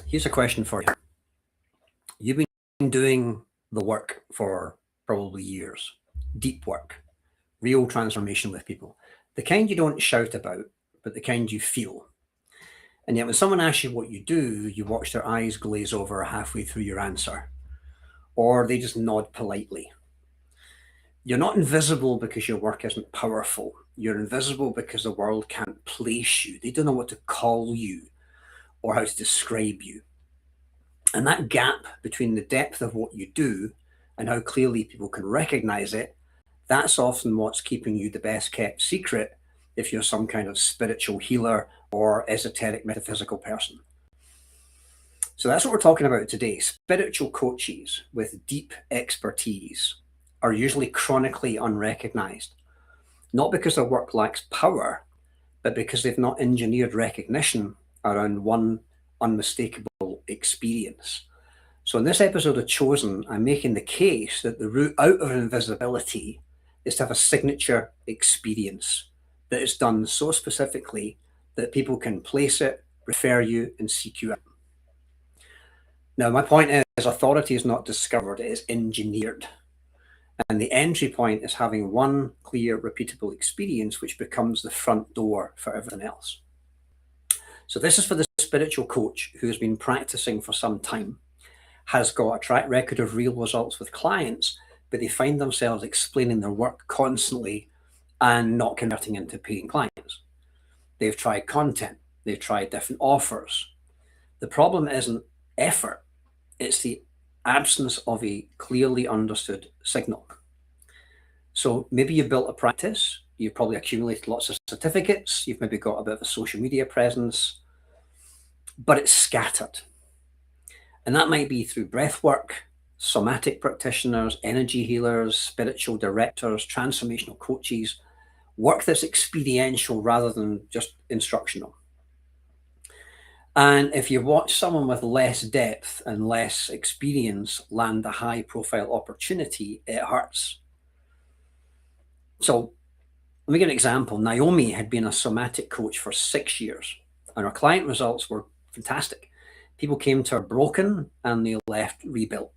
Here's a question for you. You've been doing the work for probably years, deep work, real transformation with people, the kind you don't shout about, but the kind you feel. And yet, when someone asks you what you do, you watch their eyes glaze over halfway through your answer, or they just nod politely. You're not invisible because your work isn't powerful. You're invisible because the world can't place you. They don't know what to call you or how to describe you. And that gap between the depth of what you do and how clearly people can recognize it, that's often what's keeping you the best kept secret if you're some kind of spiritual healer or esoteric metaphysical person. So that's what we're talking about today. Spiritual coaches with deep expertise are usually chronically unrecognized, not because their work lacks power, but because they've not engineered recognition around one unmistakable experience. So in this episode of Chosen, I'm making the case that the route out of invisibility is to have a signature experience that is done so specifically that people can place it, refer you, and seek you out. Now, my point is authority is not discovered, it is engineered. And the entry point is having one clear, repeatable experience, which becomes the front door for everything else. So this is for the spiritual coach who has been practicing for some time, has got a track record of real results with clients, but they find themselves explaining their work constantly and not converting into paying clients. They've tried content, they've tried different offers. The problem isn't effort, it's the absence of a clearly understood signal. So maybe you built a practice, you've probably accumulated lots of certificates, you've maybe got a bit of a social media presence, but it's scattered. And that might be through breath work, somatic practitioners, energy healers, spiritual directors, transformational coaches, work that's experiential rather than just instructional. And if you watch someone with less depth and less experience land a high profile opportunity, it hurts. So let me give an example. Naomi had been a somatic coach for 6 years, and her client results were fantastic. People came to her broken and they left rebuilt.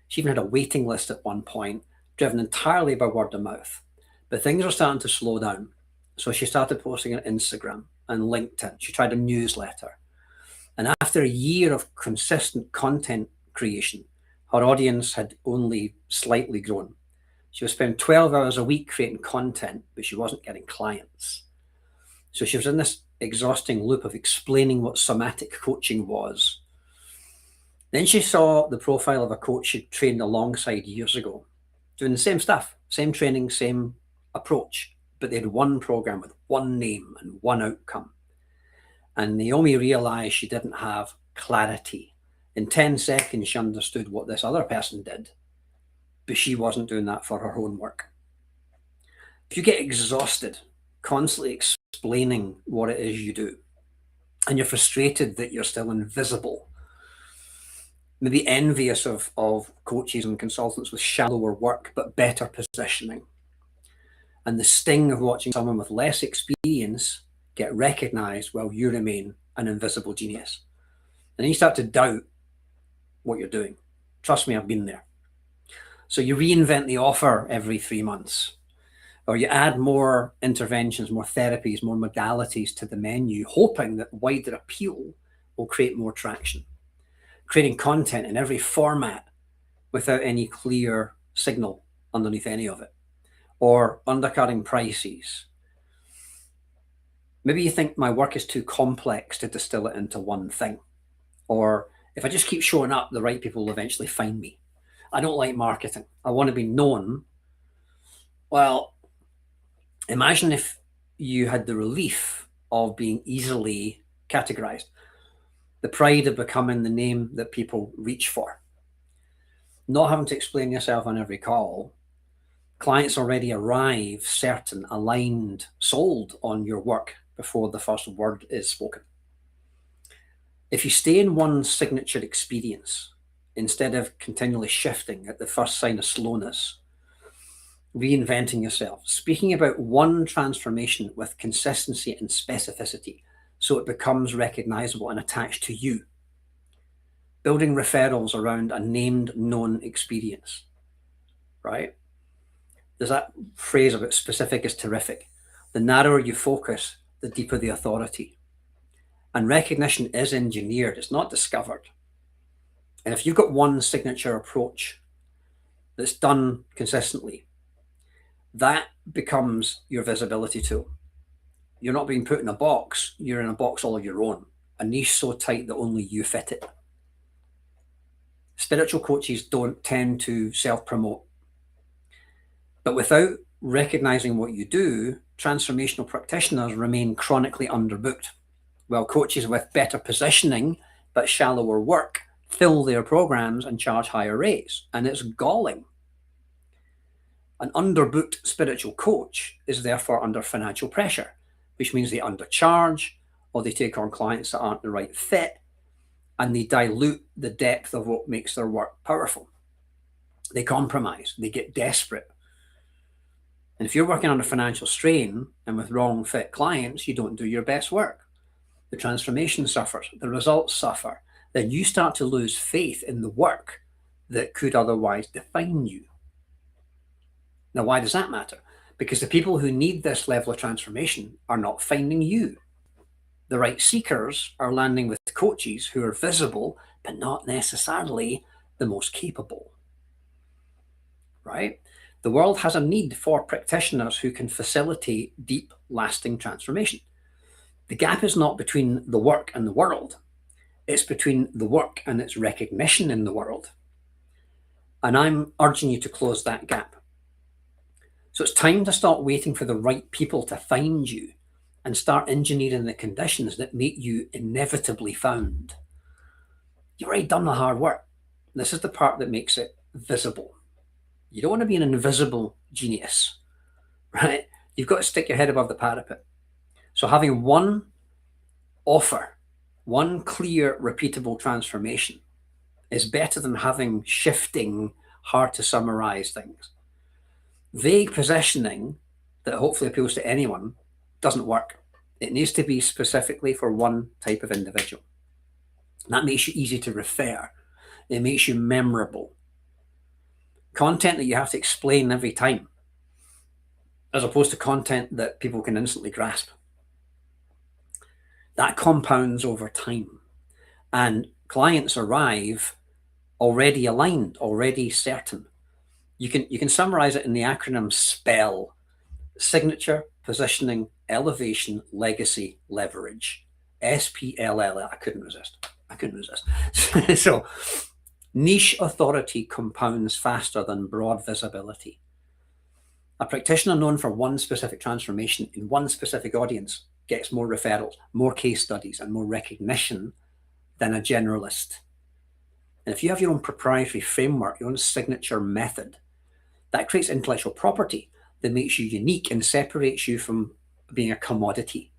She even had a waiting list at one point, driven entirely by word of mouth. But things were starting to slow down. So she started posting on Instagram and LinkedIn. She tried a newsletter. And after a year of consistent content creation, her audience had only slightly grown. She was spending 12 hours a week creating content, but she wasn't getting clients. So she was in this exhausting loop of explaining what somatic coaching was. Then she saw the profile of a coach she'd trained alongside years ago, doing the same stuff, same training, same approach, but they had one program with one name and one outcome. And Naomi realized she didn't have clarity. In 10 seconds, she understood what this other person did, but she wasn't doing that for her own work. If you get exhausted, constantly explaining what it is you do, and you're frustrated that you're still invisible, maybe envious of coaches and consultants with shallower work but better positioning, and the sting of watching someone with less experience get recognized while you remain an invisible genius. And then you start to doubt what you're doing. Trust me, I've been there. So you reinvent the offer every 3 months, or you add more interventions, more therapies, more modalities to the menu, hoping that wider appeal will create more traction. Creating content in every format without any clear signal underneath any of it, or undercutting prices. Maybe you think my work is too complex to distill it into one thing, or if I just keep showing up, the right people will eventually find me. I don't like marketing. I want to be known. Well, imagine if you had the relief of being easily categorized, the pride of becoming the name that people reach for, not having to explain yourself on every call. Clients already arrive certain, aligned, sold on your work before the first word is spoken. If you stay in one signature experience, instead of continually shifting at the first sign of slowness, reinventing yourself, speaking about one transformation with consistency and specificity so it becomes recognizable and attached to you, building referrals around a named known experience, right? There's that phrase about specific is terrific. The narrower you focus, the deeper the authority. And recognition is engineered, it's not discovered. And if you've got one signature approach that's done consistently, that becomes your visibility tool. You're not being put in a box, you're in a box all of your own, a niche so tight that only you fit it. Spiritual coaches don't tend to self-promote. But without recognizing what you do, transformational practitioners remain chronically underbooked, while coaches with better positioning but shallower work fill their programs and charge higher rates. And it's galling. An underbooked spiritual coach is therefore under financial pressure, which means they undercharge or they take on clients that aren't the right fit, and they dilute the depth of what makes their work powerful. They compromise, they get desperate. And if you're working under financial strain and with wrong fit clients, you don't do your best work. The transformation suffers, the results suffer. Then you start to lose faith in the work that could otherwise define you. Now, why does that matter? Because the people who need this level of transformation are not finding you. The right seekers are landing with coaches who are visible, but not necessarily the most capable. Right? The world has a need for practitioners who can facilitate deep, lasting transformation. The gap is not between the work and the world. It's between the work and its recognition in the world. And I'm urging you to close that gap. So it's time to start waiting for the right people to find you and start engineering the conditions that make you inevitably found. You've already done the hard work. This is the part that makes it visible. You don't want to be an invisible genius, right? You've got to stick your head above the parapet. So having one offer, one clear, repeatable transformation is better than having shifting, hard to summarize things. Vague positioning that hopefully appeals to anyone doesn't work. It needs to be specifically for one type of individual. That makes you easy to refer. It makes you memorable. Content that you have to explain every time, as opposed to content that people can instantly grasp. That compounds over time. And clients arrive already aligned, already certain. You can summarize it in the acronym SPELL: signature, positioning, elevation, legacy, leverage. SPLL. I couldn't resist. So niche authority compounds faster than broad visibility. A practitioner known for one specific transformation in one specific audience gets more referrals, more case studies, and more recognition than a generalist. And if you have your own proprietary framework, your own signature method, that creates intellectual property that makes you unique and separates you from being a commodity.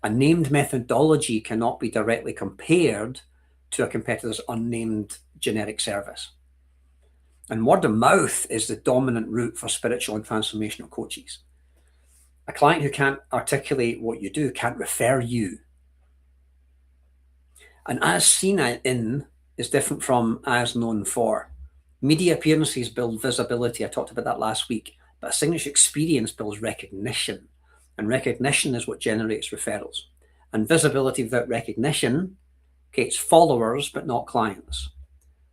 A named methodology cannot be directly compared to a competitor's unnamed generic service. And word of mouth is the dominant route for spiritual and transformational coaches. A client who can't articulate what you do can't refer you. And as seen in is different from as known for. Media appearances build visibility. I talked about that last week. But a signature experience builds recognition. And recognition is what generates referrals. And visibility without recognition creates followers, but not clients.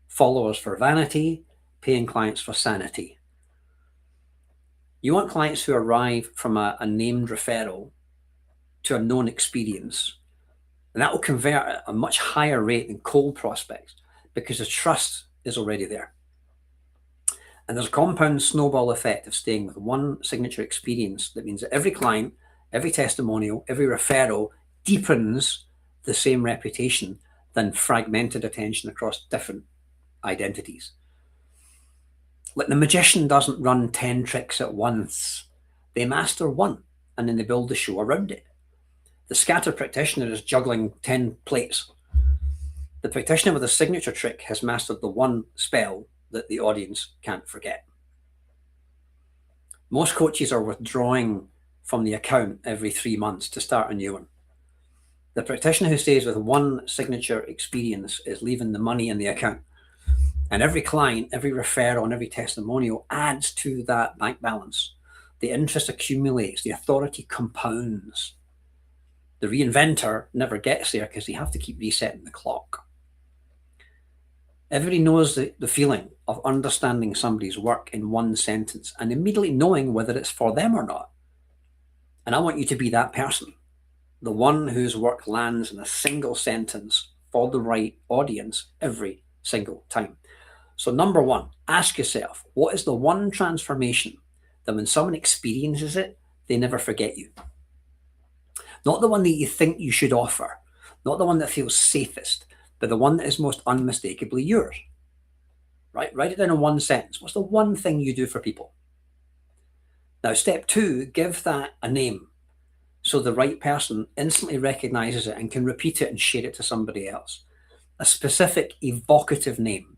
Followers for vanity, paying clients for sanity. You want clients who arrive from a named referral to a known experience. And that will convert at a much higher rate than cold prospects because the trust is already there. And there's a compound snowball effect of staying with one signature experience that means that every client, every testimonial, every referral deepens the same reputation than fragmented attention across different identities. Like the magician doesn't run 10 tricks at once. They master one and then they build the show around it. The scattered practitioner is juggling 10 plates. The practitioner with a signature trick has mastered the one spell that the audience can't forget. Most coaches are withdrawing from the account every 3 months to start a new one. The practitioner who stays with one signature experience is leaving the money in the account. And every client, every referral, and every testimonial adds to that bank balance. The interest accumulates, the authority compounds. The reinventor never gets there because they have to keep resetting the clock. Everybody knows the feeling of understanding somebody's work in one sentence and immediately knowing whether it's for them or not. And I want you to be that person, the one whose work lands in a single sentence for the right audience every single time. So number one, ask yourself, what is the one transformation that when someone experiences it, they never forget you? Not the one that you think you should offer, not the one that feels safest, but the one that is most unmistakably yours. Right? Write it down in one sentence. What's the one thing you do for people? Now, step two, give that a name so the right person instantly recognizes it and can repeat it and share it to somebody else. A specific evocative name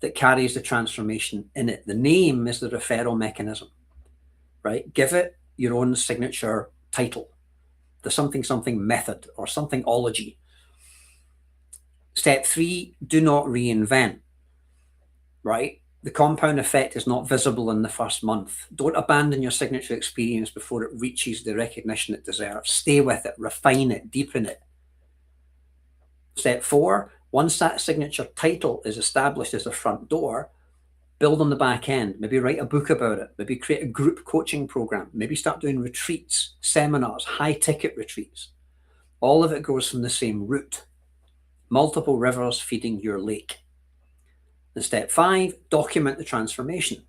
that carries the transformation in it. The name is the referral mechanism, right? Give it your own signature title, the something something method or somethingology. Step three, do not reinvent, right? The compound effect is not visible in the first month. Don't abandon your signature experience before it reaches the recognition it deserves. Stay with it, refine it, deepen it. Step four, once that signature title is established as the front door, build on the back end. Maybe write a book about it. Maybe create a group coaching program. Maybe start doing retreats, seminars, high ticket retreats. All of it goes from the same root. Multiple rivers feeding your lake. And step five, document the transformation.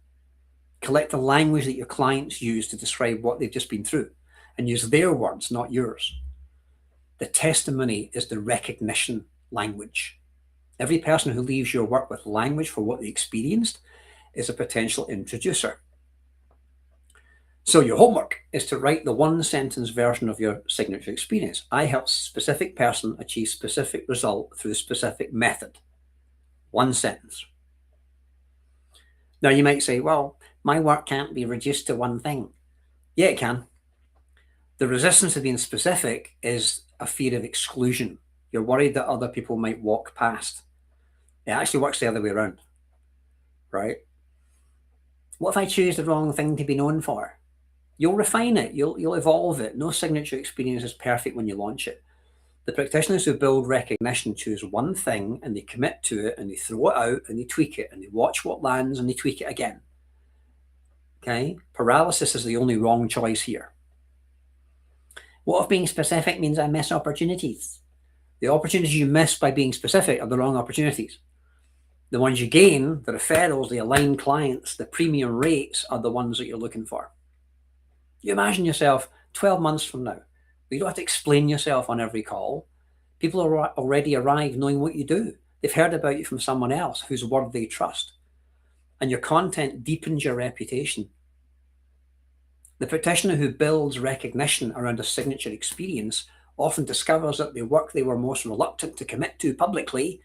Collect the language that your clients use to describe what they've just been through and use their words, not yours. The testimony is the recognition language. Every person who leaves your work with language for what they experienced is a potential introducer. So your homework is to write the one sentence version of your signature experience. I help specific person achieve specific result through specific method. One sentence. Now you might say, well, my work can't be reduced to one thing. Yeah, it can. The resistance to being specific is a fear of exclusion. You're worried that other people might walk past. It actually works the other way around, right? What if I choose the wrong thing to be known for? You'll refine it, you'll evolve it. No signature experience is perfect when you launch it. The practitioners who build recognition choose one thing and they commit to it and they throw it out and they tweak it and they watch what lands and they tweak it again. Okay? Paralysis is the only wrong choice here. What if being specific means I miss opportunities? The opportunities you miss by being specific are the wrong opportunities. The ones you gain, the referrals, the aligned clients, the premium rates are the ones that you're looking for. You imagine yourself 12 months from now. You don't have to explain yourself on every call. People are already arrived knowing what you do. They've heard about you from someone else whose word they trust. And your content deepens your reputation. The practitioner who builds recognition around a signature experience often discovers that the work they were most reluctant to commit to publicly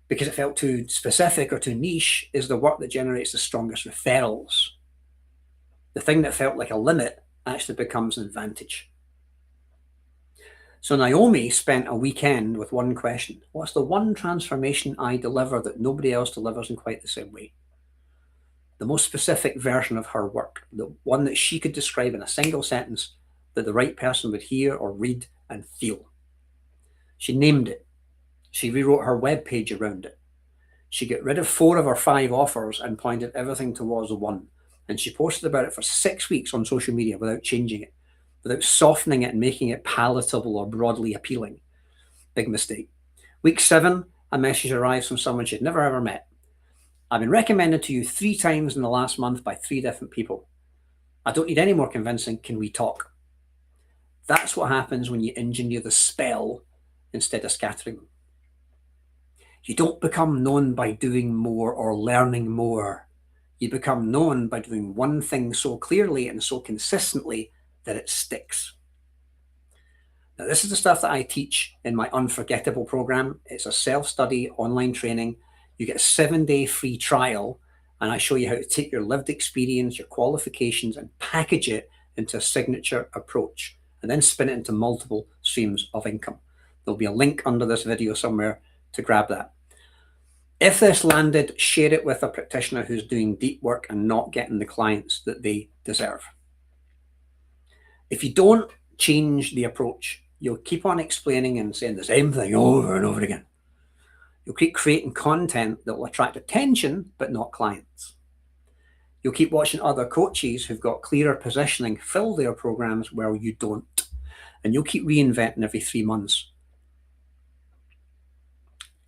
because it felt too specific or too niche is the work that generates the strongest referrals. The thing that felt like a limit actually becomes an advantage. So Naomi spent a weekend with one question. What's the one transformation I deliver that nobody else delivers in quite the same way? The most specific version of her work, the one that she could describe in a single sentence that the right person would hear or read and feel. She named it. She rewrote her web page around it. She got rid of 4 of her 5 offers and pointed everything towards one. And she posted about it for 6 weeks on social media without changing it, without softening it and making it palatable or broadly appealing. Big mistake. Week 7, a message arrives from someone she'd never ever met. I've been recommended to you 3 times in the last month by 3 different people. I don't need any more convincing. Can we talk? That's what happens when you engineer the spell instead of scattering them. You don't become known by doing more or learning more. You become known by doing one thing so clearly and so consistently that it sticks. Now, this is the stuff that I teach in my Unforgettable program. It's a self-study online training. You get a 7-day free trial, and I show you how to take your lived experience, your qualifications, and package it into a signature approach, and then spin it into multiple streams of income. There'll be a link under this video somewhere to grab that. If this landed, share it with a practitioner who's doing deep work and not getting the clients that they deserve. If you don't change the approach, you'll keep on explaining and saying the same thing over and over again. You'll keep creating content that will attract attention, but not clients. You'll keep watching other coaches who've got clearer positioning fill their programs where you don't. And you'll keep reinventing every 3 months.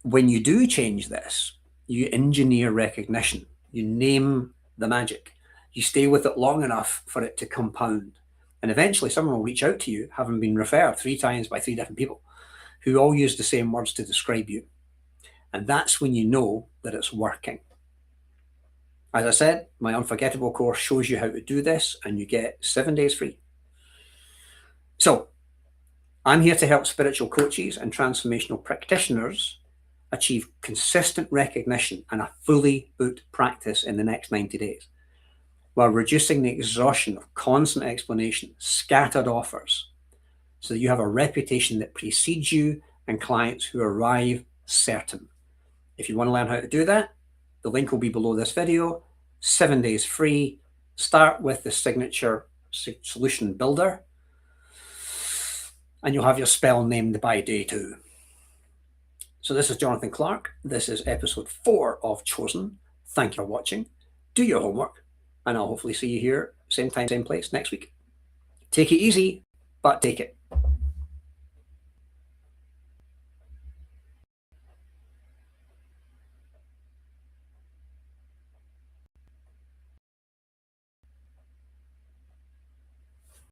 When you do change this, you engineer recognition. You name the magic. You stay with it long enough for it to compound. And eventually someone will reach out to you, having been referred 3 times by 3 different people who all use the same words to describe you. And that's when you know that it's working. As I said, my Unforgettable course shows you how to do this, and you get 7 days free. So I'm here to help spiritual coaches and transformational practitioners achieve consistent recognition and a fully booked practice in the next 90 days, while reducing the exhaustion of constant explanation, scattered offers, so that you have a reputation that precedes you and clients who arrive certain. If you want to learn how to do that, the link will be below this video. 7 days free. Start with the signature solution builder, and you'll have your spell named by day 2. So this is Jonathan Clark. This is episode 4 of Chosen. Thank you for watching. Do your homework, and I'll hopefully see you here, same time, same place next week. Take it easy, but take it.